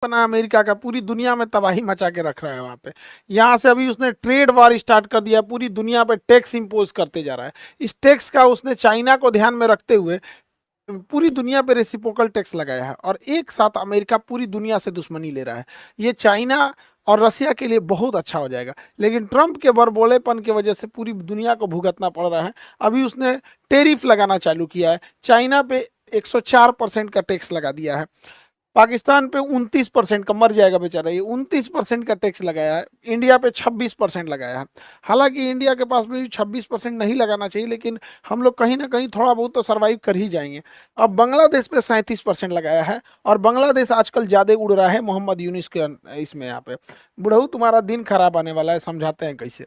बना अमेरिका का, पूरी दुनिया में तबाही मचा के रख रहा है वहां पे। यहाँ से अभी उसने ट्रेड वॉर स्टार्ट कर दिया, पूरी दुनिया पे टैक्स इंपोज करते जा रहा है। इस टैक्स का उसने चाइना को ध्यान में रखते हुए पूरी दुनिया पे रेसिप्रोकल टैक्स लगाया है, और एक साथ अमेरिका पूरी दुनिया से दुश्मनी ले रहा है। ये चाइना और रसिया के लिए बहुत अच्छा हो जाएगा, लेकिन ट्रंप के बड़बोलेपन की वजह से पूरी दुनिया को भुगतना पड़ रहा है। अभी उसने टेरिफ लगाना चालू किया है, चाइना पे 104% का टैक्स लगा दिया है, पाकिस्तान पे 29% का, मर जाएगा बेचारा, ये 29% का टैक्स लगाया है, इंडिया पे 26% लगाया है। हालांकि इंडिया के पास भी 26% नहीं लगाना चाहिए, लेकिन हम लोग कहीं ना कहीं थोड़ा बहुत तो सर्वाइव कर ही जाएंगे। अब बांग्लादेश पे 37% लगाया है, और बांग्लादेश आजकल ज्यादा उड़ रहा है मोहम्मद यूनिस के इसमें। यहाँ पे बुढ़ऊ तुम्हारा दिन खराब आने वाला है, समझाते हैं कैसे।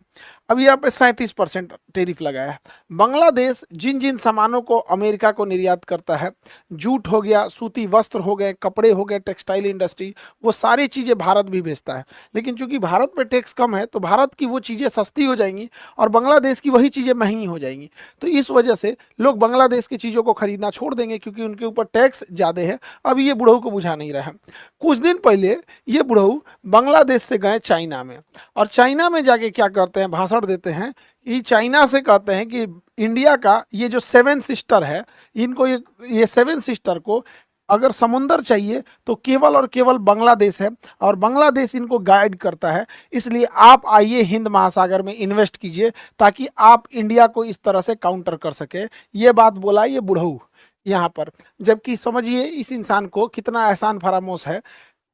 अब यहाँ पे 37% टेरिफ लगाया है। बांग्लादेश जिन जिन सामानों को अमेरिका को निर्यात करता है, जूट हो गया, सूती वस्त्र हो गए, कपड़े हो गए, टेक्सटाइल इंडस्ट्री, वो सारी चीज़ें भारत भी भेजता है। लेकिन चूंकि भारत पे टैक्स कम है, तो भारत की वो चीज़ें सस्ती हो जाएंगी और बांग्लादेश की वही चीज़ें महंगी हो जाएंगी। तो इस वजह से लोग बांग्लादेश की चीज़ों को खरीदना छोड़ देंगे, क्योंकि उनके ऊपर टैक्स ज़्यादा है। अब ये बुढ़ऊ को बुझा नहीं रहा है। कुछ दिन पहले ये बुढ़ऊ बांग्लादेश से गए चाइना में, और चाइना में जाके क्या करते हैं, भाषण देते हैं कि चाइना से कहते हैं कि इंडिया का ये जो सेवन सिस्टर है, इनको ये सेवन सिस्टर को अगर समुंदर चाहिए तो केवल और केवल बांग्लादेश है, और बांग्लादेश इनको गाइड करता है। इसलिए आप आइए हिंद महासागर में इन्वेस्ट कीजिए, ताकि आप इंडिया को इस तरह से काउंटर कर सके। ये बात बोला ये बुढ़ऊ यहाँ पर। जबकि समझिए इस इंसान को कितना एहसान फरामोश है।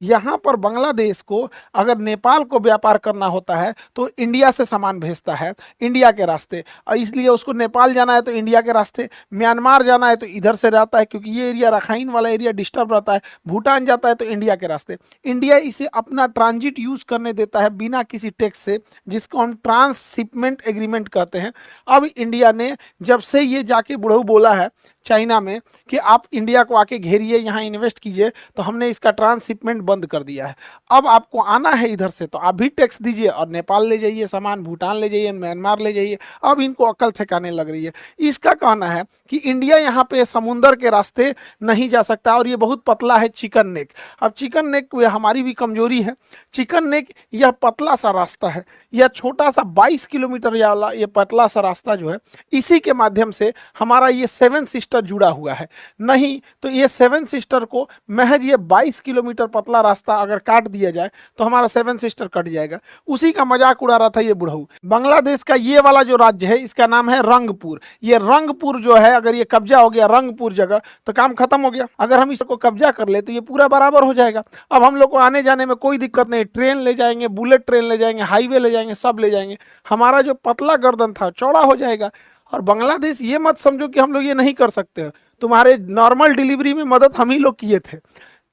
यहाँ पर बांग्लादेश को अगर नेपाल को व्यापार करना होता है तो इंडिया से सामान भेजता है, इंडिया के रास्ते, और इसलिए उसको नेपाल जाना है तो इंडिया के रास्ते, म्यांमार जाना है तो इधर से रहता है, क्योंकि ये एरिया रखाइन वाला एरिया डिस्टर्ब रहता है, भूटान जाता है तो इंडिया के रास्ते। इंडिया इसे अपना ट्रांजिट यूज करने देता है बिना किसी टैक्स से, जिसको हम ट्रांसशिपमेंट एग्रीमेंट कहते हैं। अब इंडिया ने जब से ये जाके बुढ़ऊ बोला है चाइना में कि आप इंडिया को आके घेरिए, यहाँ इन्वेस्ट कीजिए, तो हमने इसका ट्रांसशिपमेंट बंद कर दिया है। अब आपको आना है इधर से तो आप भी टैक्स दीजिए, और नेपाल ले जाइए सामान, भूटान ले जाइए, म्यांमार ले जाइए। अब इनको अकल ठिकाने लग रही है। इसका कहना है कि इंडिया यहाँ पे समुंदर के रास्ते नहीं जा सकता, और ये बहुत पतला है चिकन नेक। अब चिकन नेक हमारी भी कमजोरी है। चिकन नेक यह पतला सा रास्ता है, यह छोटा सा 22 किलोमीटर वाला ये पतला सा रास्ता जो है, इसी के माध्यम से हमारा ये सेवन सिस्टर जुड़ा हुआ है। नहीं तो ये सेवन सिस्टर को महज ये 22 किलोमीटर पतला रास्ता अगर काट दिया जाए तो हमारा सेवन सिस्टर कट जाएगा। उसी का मजाक उड़ा रहा था ये बुढ़ऊ। बांग्लादेश का ये वाला जो राज्य है, इसका नाम है रंगपुर। ये रंगपुर जो है, अगर ये कब्जा हो गया रंगपुर जगह, तो काम खत्म हो गया। अगर हम इसको कब्जा कर ले तो ये पूरा बराबर हो जाएगा। अब हम लोग को आने जाने में कोई दिक्कत नहीं, ट्रेन ले जाएंगे, बुलेट ट्रेन ले जाएंगे, हाईवे ले जाएंगे, सब ले जाएंगे। हमारा जो पतला गर्दन था चौड़ा हो जाएगा। और बांग्लादेश ये मत समझो कि हम लोग ये नहीं कर सकते। तुम्हारे नॉर्मल डिलीवरी में मदद हम ही लोग किए थे,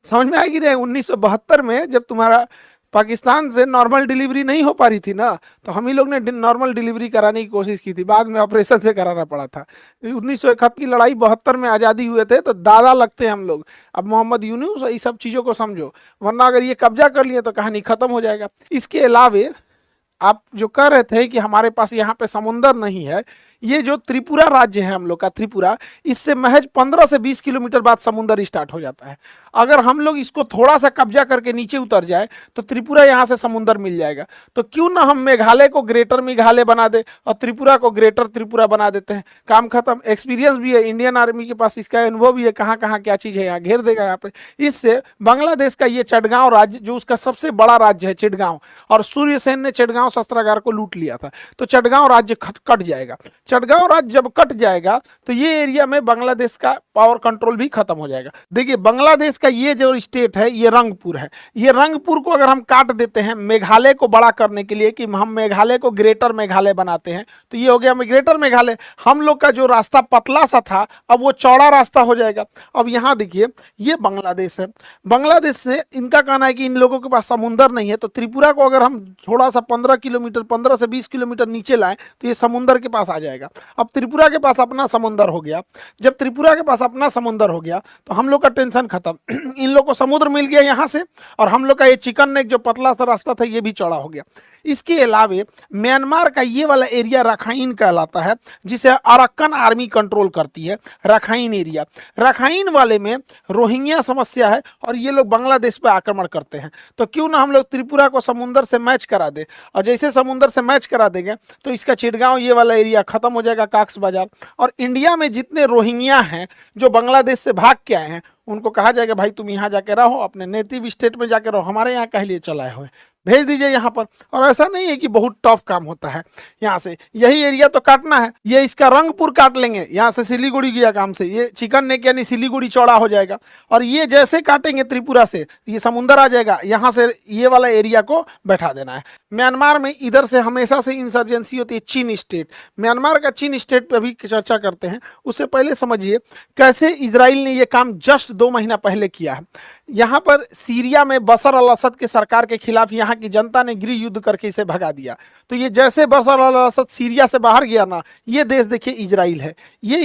समझ में आएगी नहीं। 1972 में जब तुम्हारा पाकिस्तान से नॉर्मल डिलीवरी नहीं हो पा रही थी ना, तो हम ही लोग ने नॉर्मल डिलीवरी कराने की कोशिश की थी, बाद में ऑपरेशन से कराना पड़ा था। 1971 की लड़ाई, 72 में आज़ादी हुए थे, तो दादा लगते हैं हम लोग। अब मोहम्मद यूनुस ये सब चीज़ों को समझो, वरना अगर ये कब्जा कर लिए तो कहानी खत्म हो जाएगा। इसके अलावे आप जो कह रहे थे कि हमारे पास यहाँ पे समुंदर नहीं है, ये जो त्रिपुरा राज्य है हम लोग का, त्रिपुरा, इससे महज 15 से 20 किलोमीटर बाद समुंदर स्टार्ट हो जाता है। अगर हम लोग इसको थोड़ा सा कब्जा करके नीचे उतर जाए तो त्रिपुरा यहाँ से समुंदर मिल जाएगा। तो क्यों ना हम मेघालय को ग्रेटर मेघालय बना दे और त्रिपुरा को ग्रेटर त्रिपुरा बना देते हैं, काम खत्म। एक्सपीरियंस भी है, इंडियन आर्मी के पास इसका अनुभव भी है, कहाँ कहाँ क्या चीज़ है, यहाँ घेर देगा यहाँ पे। इससे बांग्लादेश का ये चटगांव राज्य, जो उसका सबसे बड़ा राज्य है चिटगांव, और सूर्यसेन ने चिटगांव शस्त्रागार को लूट लिया था, तो चटगांव राज्य कट जाएगा। चटगांव राज्य जब कट जाएगा तो ये एरिया में बांग्लादेश का पावर कंट्रोल भी खत्म हो जाएगा। देखिए बांग्लादेश का ये जो स्टेट है ये रंगपुर है। ये रंगपुर को अगर हम काट देते हैं मेघालय को बड़ा करने के लिए, कि हम मेघालय को ग्रेटर मेघालय बनाते हैं, तो ये हो गया ग्रेटर मेघालय। हम लोग का जो रास्ता पतला सा था अब वो चौड़ा रास्ता हो जाएगा। अब यहाँ देखिए ये बांग्लादेश है। बांग्लादेश से इनका कहना है कि इन लोगों के पास समुंदर नहीं है, तो त्रिपुरा को अगर हम थोड़ा सा 15 किलोमीटर 15 से 20 किलोमीटर नीचे लाएं तो ये समुंदर के पास आ जाएगा। जाएगा। अब त्रिपुरा के पास अपना समुंदर हो गया, जब त्रिपुरा के पास अपना समुंदर हो गया तो हम लोग का टेंशन खत्म। इन लोग को समुद्र मिल गया यहाँ से, और हम लोग का ये चिकन नेक जो पतला सा रास्ता था ये भी चौड़ा हो गया। इसके अलावे म्यांमार का ये वाला एरिया रखाइन कहलाता है, जिसे अरक्कन आर्मी कंट्रोल करती है। रखाइन एरिया, रखाइन वाले में रोहिंग्या समस्या है और ये लोग बांग्लादेश पे आक्रमण करते हैं। तो क्यों ना हम लोग त्रिपुरा को समुंदर से मैच करा दे, और जैसे समुंदर से मैच करा देंगे तो इसका चिटगांव ये वाला एरिया खत्म हो जाएगा, काक्स बाजार। और इंडिया में जितने रोहिंग्या हैं जो बांग्लादेश से भाग के आए हैं, उनको कहा जाएगा भाई तुम यहाँ जाके रहो, अपने नेटिव स्टेट में जाके रहो, हमारे यहाँ कह लिए चलाए हुए भेज दीजिए यहाँ पर। और ऐसा नहीं है कि बहुत टफ काम होता है, यहाँ से यही एरिया तो काटना है। ये इसका रंगपुर काट लेंगे, यहाँ से सिलीगुड़ी गया काम से, ये चिकन नेक यानी सिलीगुड़ी चौड़ा हो जाएगा। और ये जैसे काटेंगे त्रिपुरा से ये समुंदर आ जाएगा, यहाँ से ये वाला एरिया को बैठा देना है। म्यांमार में इधर से हमेशा से इंसर्जेंसी होती है, चीन स्टेट। म्यांमार का चीन स्टेट पर भी चर्चा करते हैं। उससे पहले समझिए कैसे इजराइल ने ये काम जस्ट 2 महीना पहले किया है। यहाँ पर सीरिया में बशर अल असद के सरकार के खिलाफ यहाँ की जनता ने गृह युद्ध करके इसे भगा दिया। तो ये जैसे बशर अल असद सीरिया से बाहर गया ना, ये देश देखिए इजराइल है। ये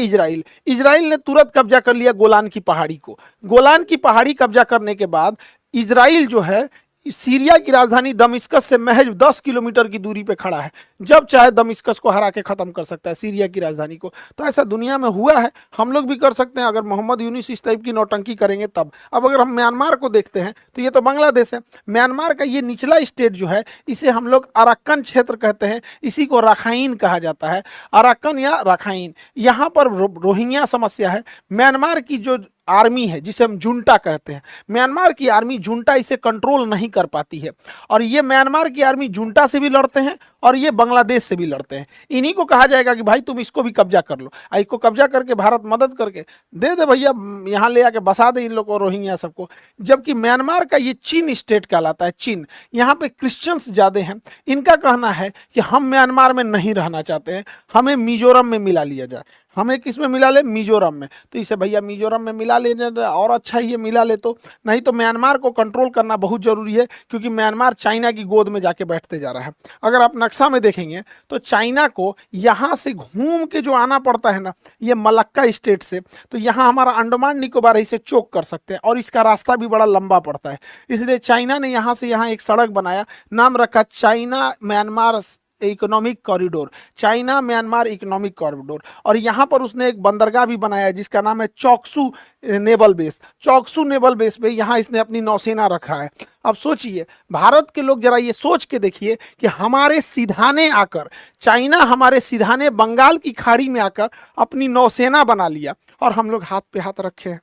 इजराइल ने तुरंत कब्जा कर लिया गोलान की पहाड़ी को। गोलान की पहाड़ी कब्जा करने के बाद इजराइल जो है सीरिया की राजधानी दमिश्कस से महज 10 किलोमीटर की दूरी पे खड़ा है। जब चाहे दमिश्कस को हरा के खत्म कर सकता है, सीरिया की राजधानी को। तो ऐसा दुनिया में हुआ है, हम लोग भी कर सकते हैं अगर मोहम्मद यूनिस इस टाइप की नौटंकी करेंगे तब। अब अगर हम म्यांमार को देखते हैं तो ये तो बांग्लादेश है। म्यांमार का ये निचला स्टेट जो है इसे हम लोग अरक्कन क्षेत्र कहते हैं, इसी को रखाइन कहा जाता है, अरक्कन या रखाइन। यहाँ पर रोहिंग्या समस्या है। म्यांमार की जो आर्मी है जिसे हम जुंटा कहते हैं, म्यांमार की आर्मी जुंटा इसे कंट्रोल नहीं कर पाती है। और ये म्यांमार की आर्मी जुंटा से भी लड़ते हैं और ये बांग्लादेश से भी लड़ते हैं। इन्हीं को कहा जाएगा कि भाई तुम इसको भी कब्जा कर लो, इसको कब्जा करके भारत मदद करके दे दे भैया, यहाँ ले आके बसा दे इन लोग को, रोहिंग्या सबको। जबकि म्यांमार का ये चीन स्टेट कहलाता है, चीन। यहाँ पे क्रिश्चियंस ज्यादा हैं। इनका कहना है कि हम म्यांमार में नहीं रहना चाहते हैं, हमें मिजोरम में मिला लिया जाए। हमें किस में मिला ले? मिजोरम में। तो इसे भैया मिजोरम में मिला लेने और अच्छा ही है, मिला ले तो। नहीं तो म्यांमार को कंट्रोल करना बहुत जरूरी है, क्योंकि म्यांमार चाइना की गोद में जाके बैठते जा रहा है। अगर आप नक्शा में देखेंगे तो चाइना को यहाँ से घूम के जो आना पड़ता है ना, ये मलक्का स्टेट से, तो यहाँ हमारा अंडमान निकोबार इसे चोक कर सकते हैं। और इसका रास्ता भी बड़ा लंबा पड़ता है, इसलिए चाइना ने यहाँ से यहाँ एक सड़क बनाया, नाम रखा China Myanmar economic corridor, China Myanmar economic corridor. और यहाँ पर उसने एक बंदरगाह भी बनाया जिसका नाम है चौकसू नेवल बेस। चौकसू नेवल बेस पे यहाँ इसने अपनी नौसेना रखा है। अब सोचिए, भारत के लोग जरा ये सोच के देखिए कि हमारे सिधाने आकर चाइना, हमारे सिधाने बंगाल की खाड़ी में आकर अपनी नौसेना बना लिया, और हम लोग हाथ पे हाथ रखे हैं।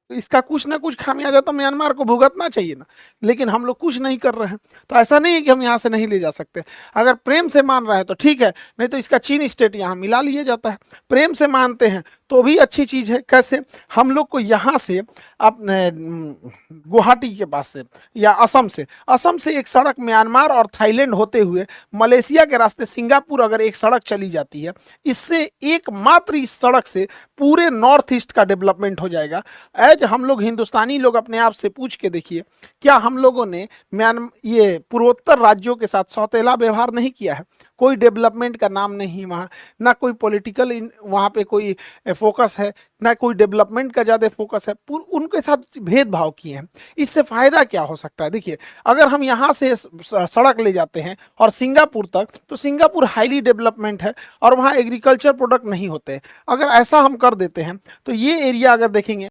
तो इसका कुछ ना कुछ खामियाजा तो म्यांमार को भुगतना चाहिए ना, लेकिन हम लोग कुछ नहीं कर रहे हैं। तो ऐसा नहीं है कि हम यहाँ से नहीं ले जा सकते। अगर प्रेम से मान रहे हैं तो ठीक है, नहीं तो इसका चीन स्टेट यहाँ मिला लिया जाता है। प्रेम से मानते हैं तो भी अच्छी चीज़ है। कैसे? हम लोग को यहाँ से अपने गुवाहाटी के पास से या असम से एक सड़क म्यांमार और थाईलैंड होते हुए मलेशिया के रास्ते सिंगापुर अगर एक सड़क चली जाती है, इससे एकमात्र इस सड़क से पूरे नॉर्थ ईस्ट का डेवलपमेंट हो जाएगा। एज हम लोग हिंदुस्तानी लोग अपने आप से पूछ के देखिए, क्या हम लोगों ने ये पूर्वोत्तर राज्यों के साथ सौतेला व्यवहार नहीं किया है? कोई डेवलपमेंट का नाम नहीं वहाँ, ना कोई पॉलिटिकल वहाँ पे कोई फोकस है, ना कोई डेवलपमेंट का ज़्यादा फोकस है। उनके साथ भेदभाव किए हैं। इससे फ़ायदा क्या हो सकता है? देखिए, अगर हम यहाँ से सड़क ले जाते हैं और सिंगापुर तक, तो सिंगापुर हाईली डेवलपमेंट है और वहाँ एग्रीकल्चर प्रोडक्ट नहीं होते। अगर ऐसा हम कर देते हैं तो ये एरिया अगर देखेंगे